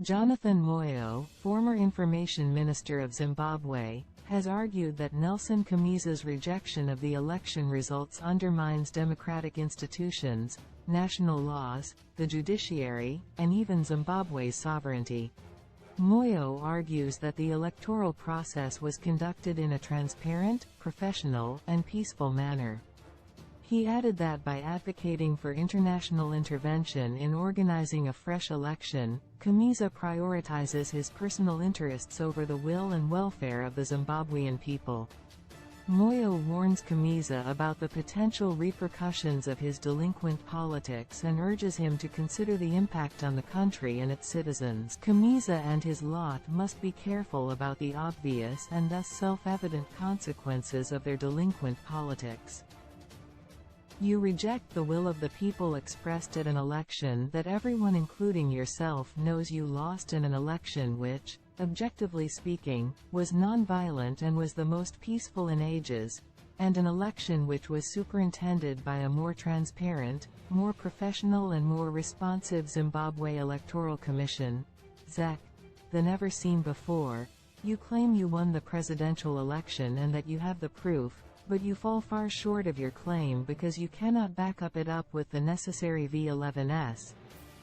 Jonathan Moyo, former Information Minister of Zimbabwe, has argued that Nelson Chamisa's rejection of the election results undermines democratic institutions, national laws, the judiciary, and even Zimbabwe's sovereignty. Moyo argues that the electoral process was conducted in a transparent, professional, and peaceful manner. He added that by advocating for international intervention in organizing a fresh election, Chamisa prioritizes his personal interests over the will and welfare of the Zimbabwean people. Moyo warns Chamisa about the potential repercussions of his delinquent politics and urges him to consider the impact on the country and its citizens. Chamisa and his lot must be careful about the obvious and thus self-evident consequences of their delinquent politics. You reject the will of the people expressed at an election that everyone including yourself knows you lost, in an election which, objectively speaking, was non-violent and was the most peaceful in ages, and an election which was superintended by a more transparent, more professional and more responsive Zimbabwe Electoral Commission, ZEC, than ever seen before. You claim you won the presidential election and that you have the proof, but you fall far short of your claim because you cannot back it up with the necessary V11s.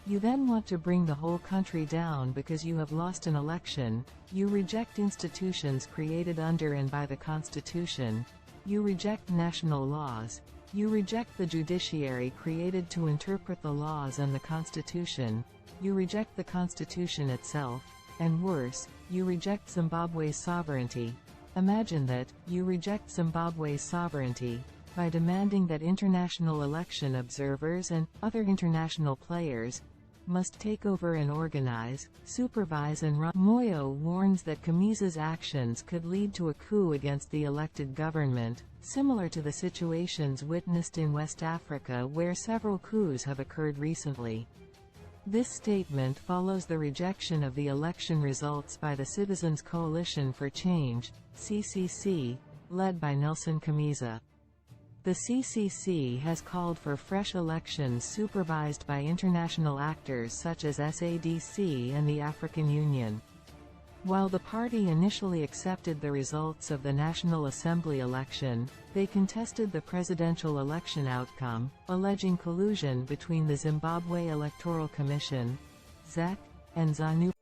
You then want to bring the whole country down because you have lost an election. You reject institutions created under and by the Constitution. You reject national laws. You reject the judiciary created to interpret the laws and the Constitution. You reject the Constitution itself. And worse, you reject Zimbabwe's sovereignty. Imagine that, you reject Zimbabwe's sovereignty by demanding that international election observers and other international players must take over and organize, supervise and run. Moyo warns that Chamisa's actions could lead to a coup against the elected government, similar to the situations witnessed in West Africa where several coups have occurred recently. This statement follows the rejection of the election results by the Citizens Coalition for Change, CCC, led by Nelson Chamisa. The CCC has called for fresh elections supervised by international actors such as SADC and the African Union. While the party initially accepted the results of the National Assembly election, they contested the presidential election outcome, alleging collusion between the Zimbabwe Electoral Commission, ZEC, and ZANU.